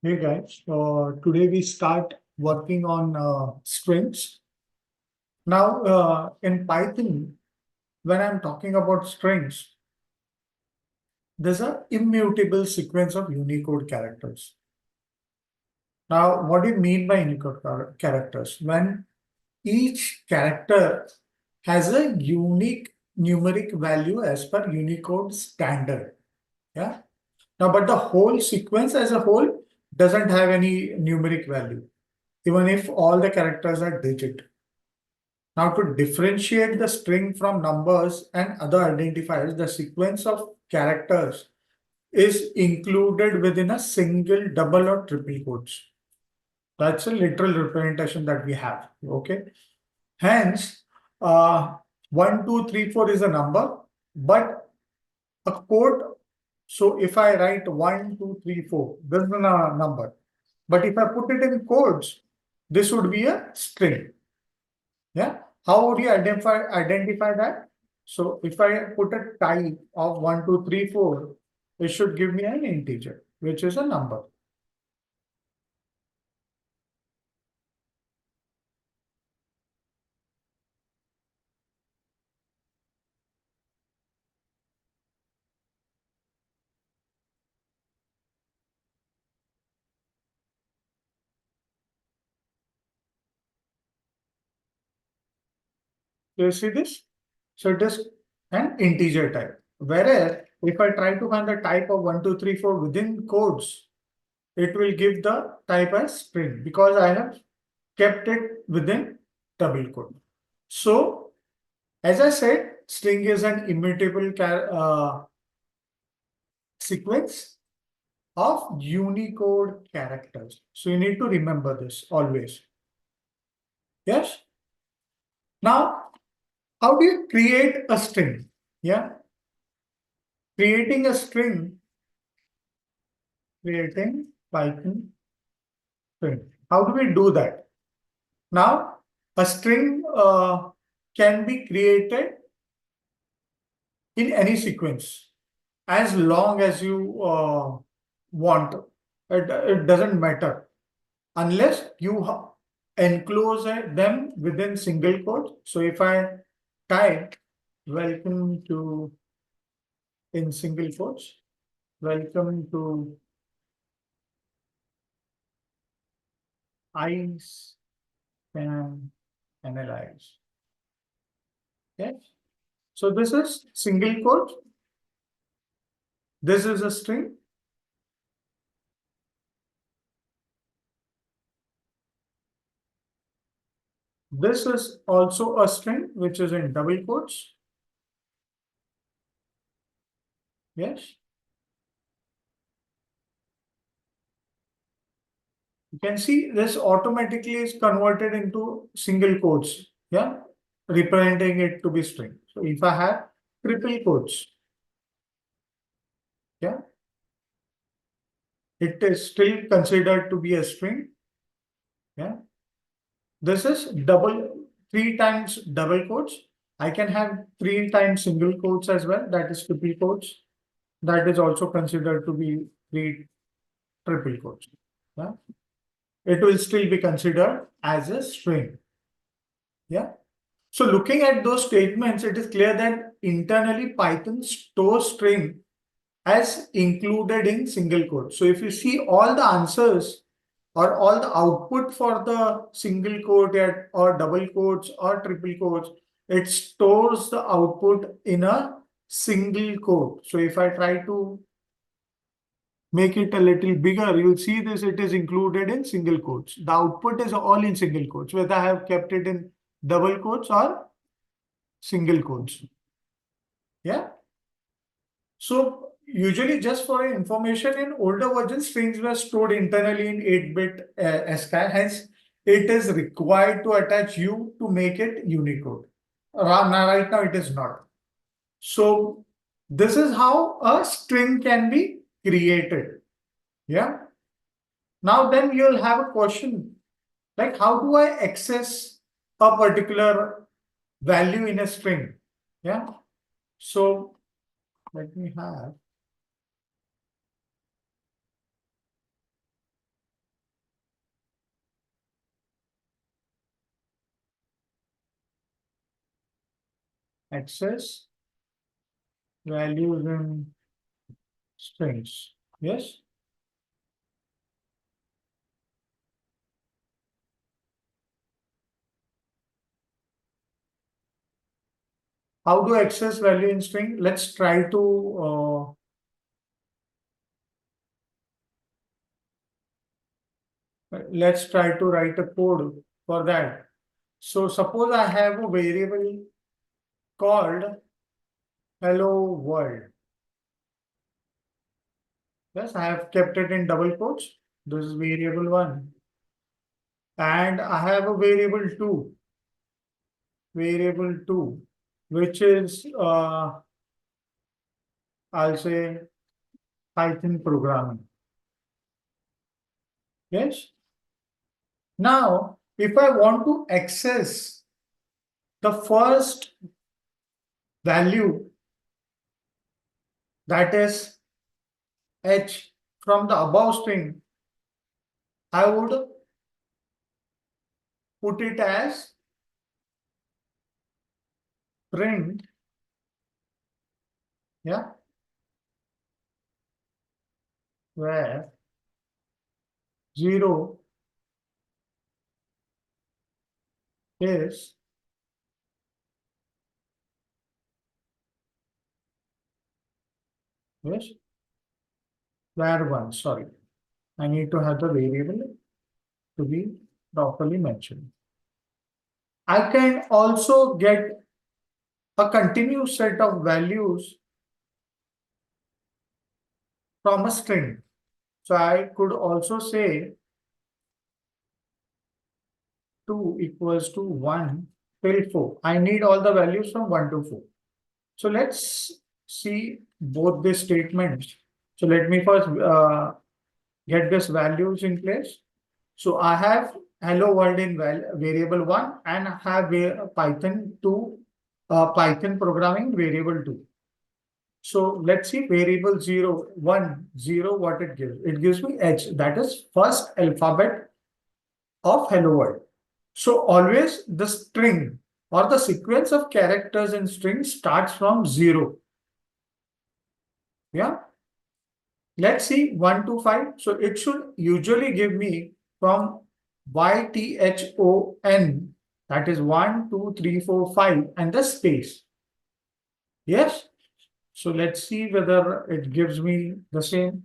Hey guys, today we start working on strings. Now, in Python, when I'm talking about strings, there's an immutable sequence of Unicode characters. Now, what do you mean by Unicode characters? When each character has a unique numeric value as per Unicode standard. Yeah. Now, but the whole sequence as a whole doesn't have any numeric value, even if all the characters are digit. Now, to differentiate the string from numbers and other identifiers, the sequence of characters is included within a single double or triple quotes. That's a literal representation that we have. Okay. Hence, uh, 1, 2, 3, 4 is a number, but a quote. So if I write 1, 2, 3, 4, this is a number. But if I put it in quotes, this would be a string. Yeah. How would you identify that? So if I put a type of 1, 2, 3, 4, it should give me an integer, which is a number. Do you see this? So it is an integer type. Whereas if I try to find the type of 1, 2, 3, 4 within codes, it will give the type as string because I have kept it within double quote. So as I said, string is an immutable sequence of Unicode characters. So you need to remember this always. Yes. Now, how do you create a string? Yeah. Creating a string, creating Python string. How do we do that? Now, a string can be created in any sequence as long as you want. It doesn't matter unless you enclose them within single quotes. So if I type welcome to in single quotes, welcome to ice can analyze. Okay. So this is single quote. This is a string. This is also a string, which is in double quotes. Yes. You can see this automatically is converted into single quotes. Yeah. Representing it to be string. So if I have triple quotes, yeah, it is still considered to be a string. Yeah. This is double, three times double quotes. I can have three times single quotes as well. That is triple quotes. That is also considered to be three triple quotes. Yeah. It will still be considered as a string. Yeah. So looking at those statements, it is clear that internally Python stores string as included in single quote. So if you see all the answers or all the output for the single quote or double quotes or triple quotes, it stores the output in a single quote. So if I try to make it a little bigger, you'll see this, it is included in single quotes. The output is all in single quotes, whether I have kept it in double quotes or single quotes. Yeah. So usually just for your information, in older versions, strings were stored internally in 8-bit ASCII. Hence, it is required to attach U to make it Unicode. Right now, it is not. So this is how a string can be created. Yeah. Now then you'll have a question like how do I access a particular value in a string? Yeah. So let me have access values in strings. Yes. How to access value in string? Let's try to write a code for that. So suppose I have a variable called hello world. Yes, I have kept it in double quotes. This is variable one. And I have a variable two, which is I'll say Python programming. Yes. Now, if I want to access the first value, that is h from the above string, I would put it as print, yeah, where 0 is yes, where 1. Sorry, I need to have the variable to be properly mentioned. I can also get a continuous set of values from a string. So I could also say 2 equals to 1 till 4. I need all the values from 1 to 4. So let's see both the statements. So let me first get this values in place. So I have hello world in variable 1 and I have Python 2, Python programming variable 2. So let's see variable 0, 1, 0, what it gives. It gives me H, that is first alphabet of hello world. So always the string or the sequence of characters in string starts from 0. Yeah. Let's see 1 to 5. So it should usually give me from YTHON, that is 1, 2, 3, 4, 5, and the space. Yes. So let's see whether it gives me the same.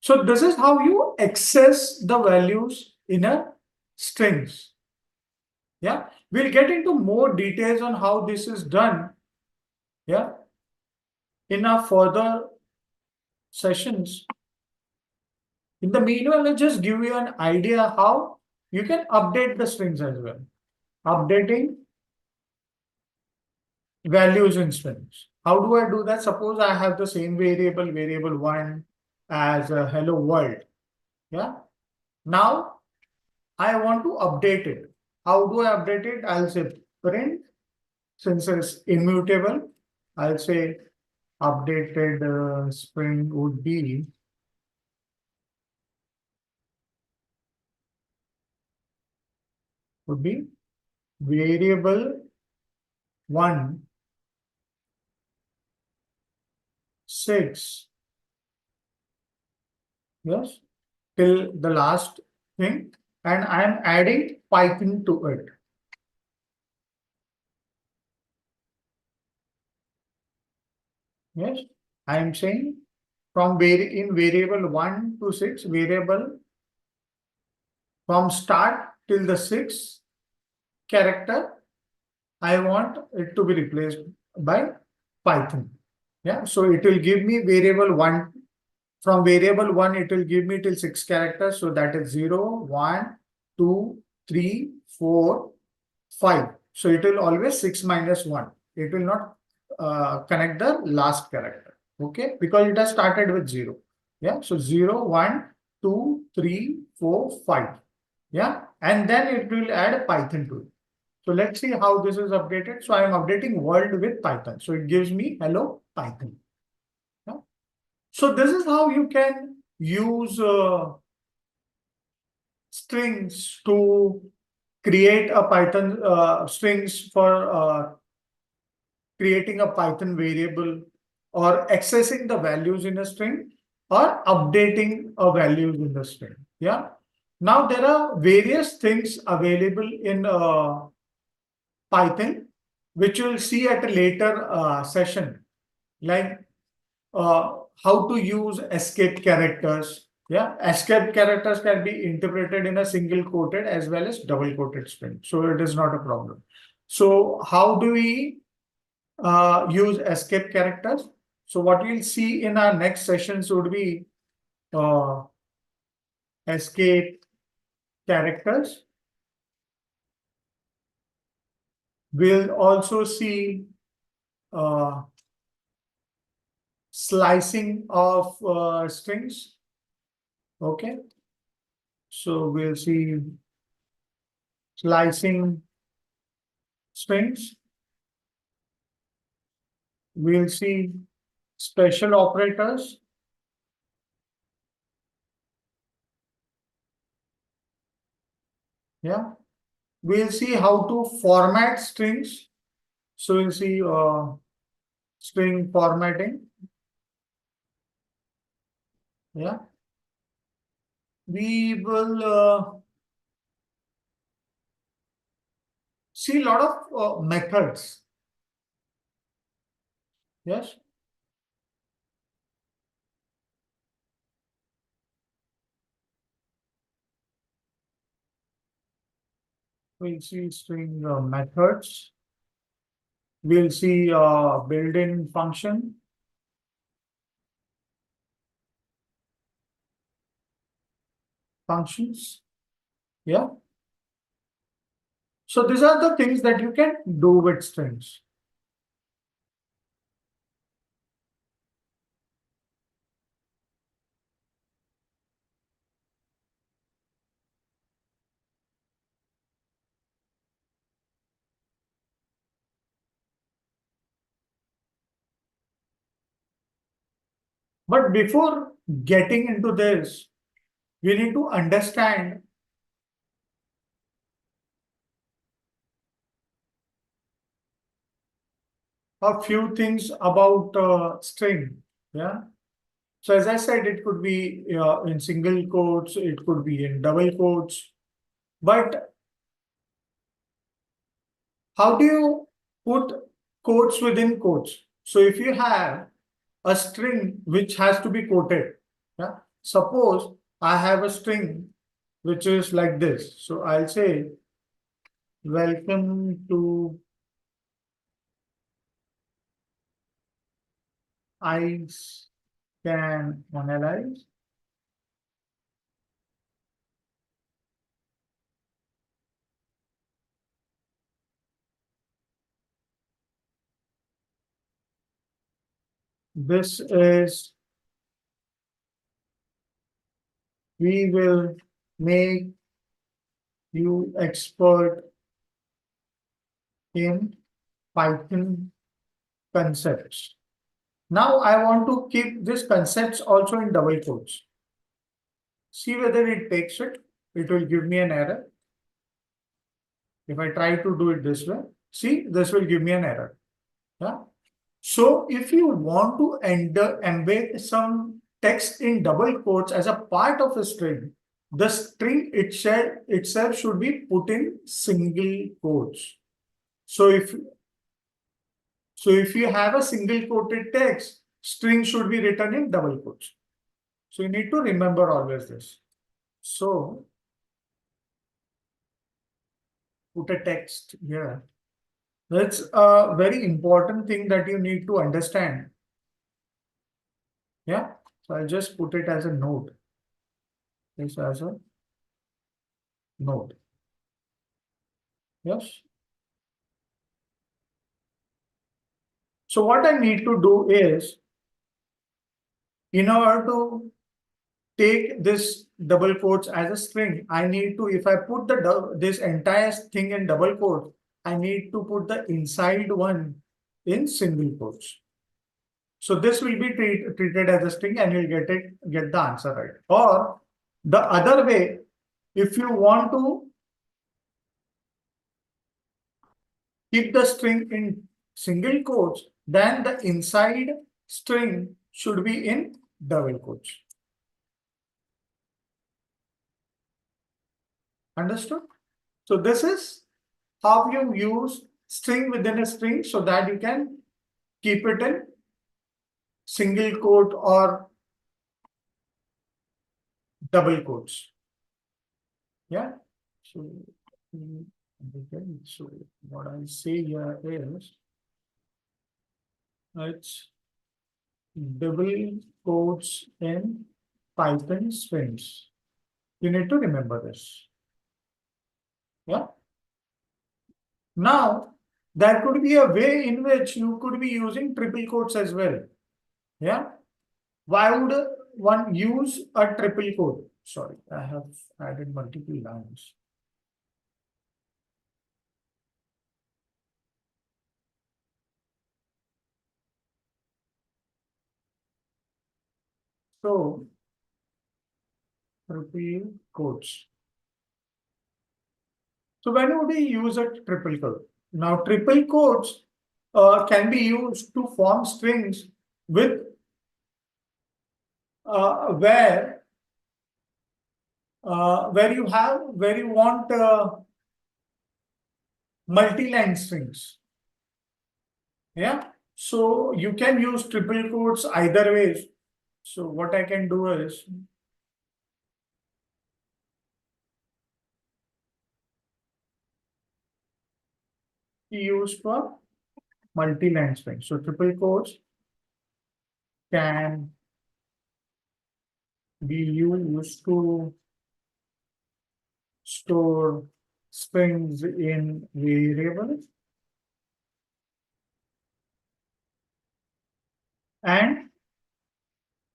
So this is how you access the values in a strings. Yeah. We'll get into more details on how this is done. Yeah. In our further sessions. In the meanwhile, I'll just give you an idea how you can update the strings as well. Updating values in strings. How do I do that? Suppose I have the same variable 1 as a hello world. Yeah. Now I want to update it. How do I update it? I'll say print, since it's immutable, I'll say updated string would be variable 1 6, yes, till the last thing, and I am adding Python to it. Yes, I am saying from in variable 1 to 6, variable from start till the sixth character, I want it to be replaced by Python. Yeah, so it will give me variable 1. From variable 1, it will give me till 6 characters. So that is 0, 1, 2, 3, 4, 5. So it will always 6 minus 1. It will not connect the last character. Okay, because it has started with 0. Yeah, so 0, 1, 2, 3, 4, 5. Yeah, and then it will add Python to it. So let's see how this is updated. So I am updating world with Python. So it gives me hello Python. Yeah? So this is how you can use strings to create a Python strings for creating a Python variable or accessing the values in a string or updating a values in the string. Yeah. Now there are various things available in Python, which we'll see at a later session, like how to use escape characters. Yeah, escape characters can be interpreted in a single quoted as well as double quoted string. So it is not a problem. So how do we use escape characters? So what we'll see in our next sessions would be uh, escape characters. We'll also see uh, slicing of strings. Okay, so we'll see slicing strings. We'll see special operators. Yeah, we'll see how to format strings. So we'll see string formatting. Yeah, we will see a lot of methods. Yes, we'll see string methods. We'll see built-in functions. Yeah. So these are the things that you can do with strings. But before getting into this, we need to understand a few things about string. Yeah. So as I said, it could be in single quotes, it could be in double quotes. But how do you put quotes within quotes? So if you have a string which has to be quoted, yeah. Suppose I have a string which is like this. So I'll say, welcome to I can analyze. This is, we will make you expert in Python concepts. Now I want to keep this concepts also in double quotes. See whether it takes it. It will give me an error. If I try to do it this way, see, this will give me an error. Yeah. So if you want to embed some text in double quotes as a part of a string, the string itself should be put in single quotes. So if you have a single quoted text, string should be written in double quotes. So you need to remember always this. So put a text here. That's a very important thing that you need to understand. Yeah. So I'll just put it as a note. This as a note. Yes. So what I need to do is, in order to take this double quotes as a string, I need to, if I put this entire thing in double quotes, I need to put the inside one in single quotes. So this will be treated as a string and you'll get the answer right. Or the other way, if you want to keep the string in single quotes, then the inside string should be in double quotes. Understood? So this is how you use string within a string so that you can keep it in single quote or double quotes. Yeah. So, okay. So what I say here is it's double quotes in Python strings. You need to remember this. Yeah. Now, there could be a way in which you could be using triple quotes as well. Yeah. Why would one use a triple quote? Sorry, I have added multiple lines. So, triple quotes. So, when would we use a triple quote? Now, triple quotes can be used to form strings with where where you want multi-line strings. Yeah. So you can use triple quotes either ways. So what I can do is use for multi-line strings. So triple quotes can be used to store strings in variables and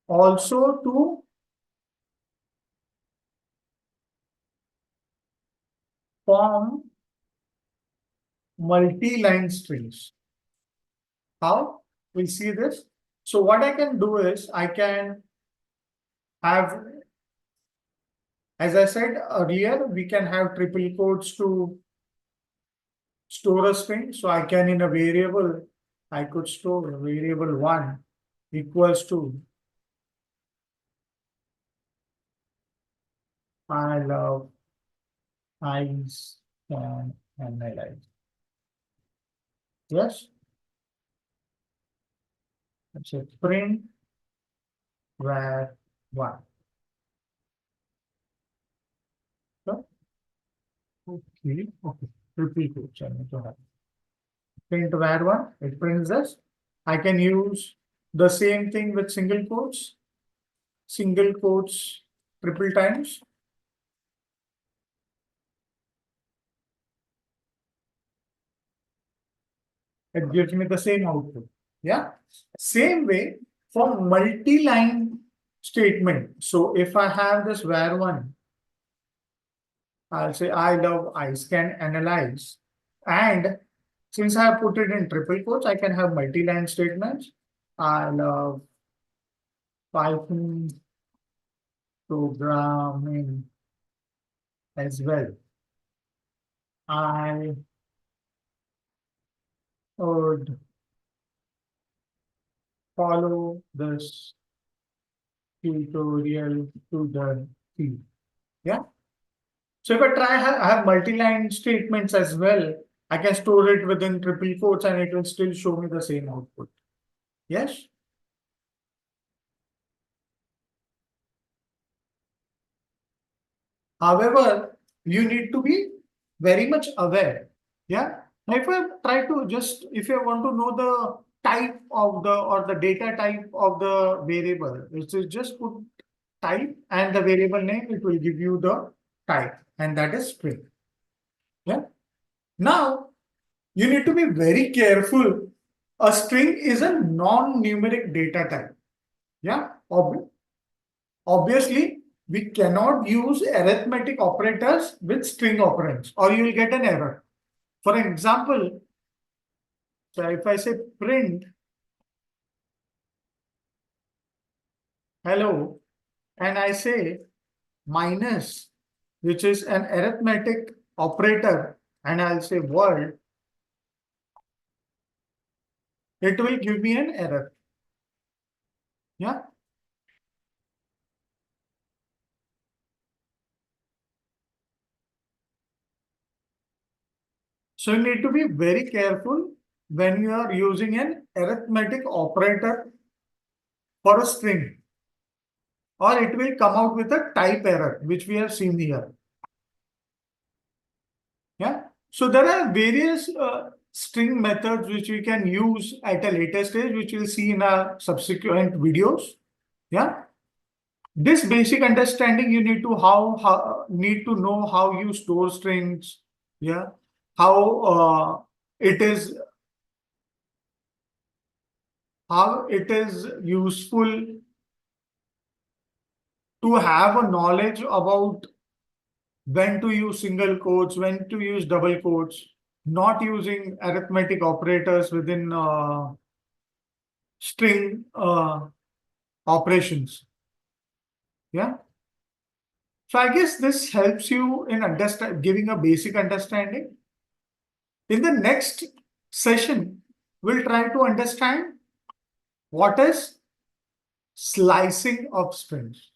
also to form multi-line strings. How? We'll see this. So what I can do is I can have, as I said earlier, we can have triple quotes to store a string. So I can in a variable, I could store variable one equals to I love eyes can analyze. Yes. Let's say print var one. So, okay. Triple quotes. I need to have print var one. It prints this. I can use the same thing with single quotes triple times. It gives me the same output. Yeah. Same way for multi-line statement. So if I have this var one, I'll say I love eyes can analyze. And since I have put it in triple quotes, I can have multi-line statements. I love Python programming as well. I would follow this tutorial to the T. Yeah. So if I try I have multi-line statements as well, I can store it within triple quotes and it will still show me the same output. Yes. However, you need to be very much aware. Yeah. Now, if I try to just, if you want to know the type of the or the data type of the variable, which is just put type and the variable name, it will give you the type, and that is string. Yeah. Now, you need to be very careful. A string is a non-numeric data type. Yeah. Obviously, we cannot use arithmetic operators with string operands, or you will get an error. For example, so if I say print hello, and I say minus, which is an arithmetic operator, and I'll say world, it will give me an error. Yeah. So you need to be very careful when you are using an arithmetic operator for a string, or it will come out with a type error, which we have seen here. Yeah. So there are various string methods which we can use at a later stage, which we'll see in our subsequent videos. Yeah. This basic understanding you need to need to know how you store strings. Yeah. How it is how it is useful to have a knowledge about when to use single quotes, when to use double quotes, not using arithmetic operators within string operations. Yeah. So I guess this helps you in giving a basic understanding. In the next session, we'll try to understand what is slicing of strings.